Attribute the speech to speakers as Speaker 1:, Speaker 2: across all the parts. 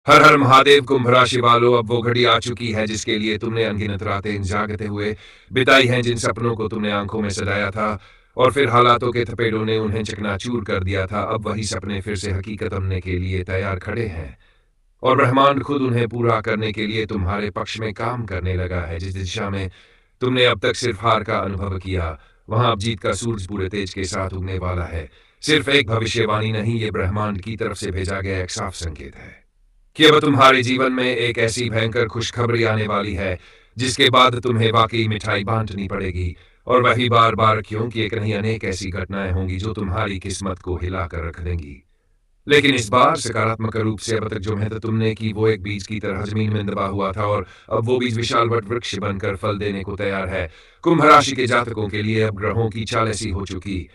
Speaker 1: हर हर महादेव कुंभ राशि वालों, अब वो घड़ी आ चुकी है जिसके लिए तुमने अनगिनत रातें जागते हुए बिताई हैं, जिन सपनों को तुमने आंखों में सजाया था और फिर हालातों के थपेड़ों ने उन्हें चकनाचूर कर दिया था। अब वही सपने फिर से हकीकत बनने के लिए तैयार खड़े हैं और ब्रह्मांड खुद उन्हें पूरा करने के लिए तुम्हारे पक्ष में काम करने लगा है। जिस दिशा में तुमने अब तक सिर्फ हार का अनुभव किया, वहां अब जीत का सूरज पूरे तेज के साथ उगने वाला है। सिर्फ एक भविष्यवाणी नहीं, ये ब्रह्मांड की तरफ से भेजा गया एक साफ संकेत है कि अब तुम्हारे जीवन में एक ऐसी भयंकर खुशखबरी आने वाली है जिसके बाद तुम्हें वाकई मिठाई बांटनी पड़ेगी। और वही बार बार क्योंकि एक नहीं अनेक ऐसी घटनाएं होंगी जो तुम्हारी किस्मत को हिलाकर रख देंगी। लेकिन इस बार सकारात्मक रूप से अब तक जो मेहनत तुमने की वो एक बीज की तरह जमीन में दबा हुआ था और अब वो बीज विशाल वट वृक्ष बनकर फल देने को तैयार है। कुंभ राशि के जातकों के लिए अब ग्रहों की चाल ऐसी हो चुकी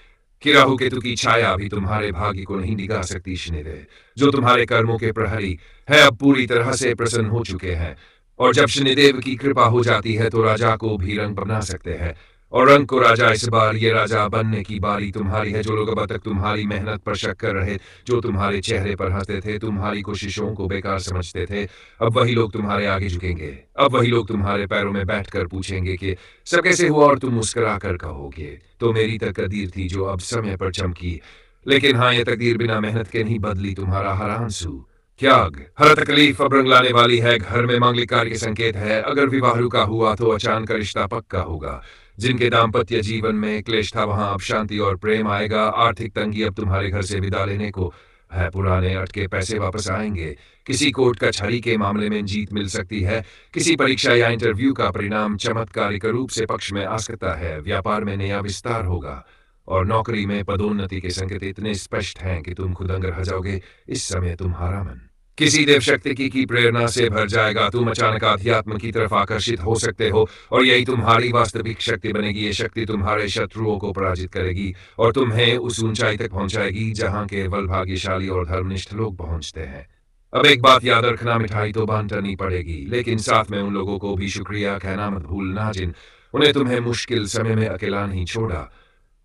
Speaker 1: कि राहु केतु की छाया भी तुम्हारे भाग्य को नहीं डिगा सकती। शनिदेव, जो तुम्हारे कर्मों के प्रहरी है, अब पूरी तरह से प्रसन्न हो चुके हैं। और जब शनिदेव की कृपा हो जाती है तो राजा को भी रंग बना सकते हैं। और रंग को राजा, इस बार ये राजा बनने की बारी तुम्हारी है। जो लोग अब तक तुम्हारी मेहनत पर शक कर रहे, जो तुम्हारे चेहरे पर हंसते थे, तुम्हारी कोशिशों को बेकार समझते थे, अब वही लोग तुम्हारे आगे झुकेंगे। अब वही लोग तुम्हारे पैरों में बैठकर पूछेंगे कि सब कैसे हुआ, और तुम मुस्कुरा कर कहोगे तो मेरी तकदीर थी जो अब समय पर चमकी। लेकिन हाँ, ये तकदीर बिना मेहनत के नहीं बदली। तुम्हारा हर आंसू, त्याग, हर तकलीफ अब रंग लाने वाली है। घर में मांगलिक कार्य के संकेत है। अगर विवाह रुका हुआ तो अचानक रिश्ता पक्का होगा। जिनके दाम्पत्य जीवन में क्लेश था वहां अब शांति और प्रेम आएगा। आर्थिक तंगी अब तुम्हारे घर से विदा लेने को है। पुराने अटके पैसे वापस आएंगे। किसी कोर्ट कचहरी के मामले में जीत मिल सकती है। किसी परीक्षा या इंटरव्यू का परिणाम चमत्कारिक रूप से पक्ष में आ सकता है। व्यापार में नया विस्तार होगा और नौकरी में पदोन्नति के संकेत इतने स्पष्ट हैं कि तुम खुद अंग रह जाओगे। इस समय तुम्हारा मन किसी देव शक्ति की प्रेरणा से भर जाएगा। तुम अचानक आध्यात्म की तरफ आकर्षित हो सकते हो और यही तुम्हारी वास्तविक शक्ति बनेगी। ये शक्ति तुम्हारे शत्रुओं को पराजित करेगी और तुम्हें उस ऊंचाई तक पहुंचाएगी जहां केवल भाग्यशाली और धर्मनिष्ठ लोग पहुंचते हैं। अब एक बात याद रखना, मिठाई तो बांटनी पड़ेगी, लेकिन साथ में उन लोगों को भी शुक्रिया कहना मत भूलना जिन उन्हें तुम्हें मुश्किल समय में अकेला नहीं छोड़ा।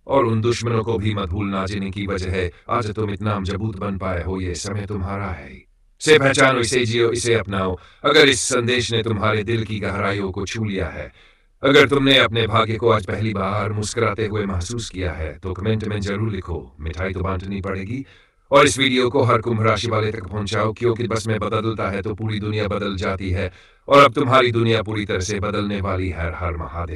Speaker 1: और उन दुश्मनों को भी मत भूलना जिनकी वजह आज तुम इतना मजबूत बन पाए हो। ये समय तुम्हारा है। इसे पहचानो, इसे जियो, इसे अपनाओ। अगर इस संदेश ने तुम्हारे दिल की गहराइयों को छू लिया है, अगर तुमने अपने भाग्य को आज पहली बार मुस्कुराते हुए महसूस किया है, तो कमेंट में जरूर लिखो मिठाई तो बांटनी पड़ेगी। और इस वीडियो को हर कुंभ राशि वाले तक पहुंचाओ, क्योंकि बस में बदलता है तो पूरी दुनिया बदल जाती है। और अब तुम्हारी दुनिया पूरी तरह से बदलने वाली है। हर हर महादेव।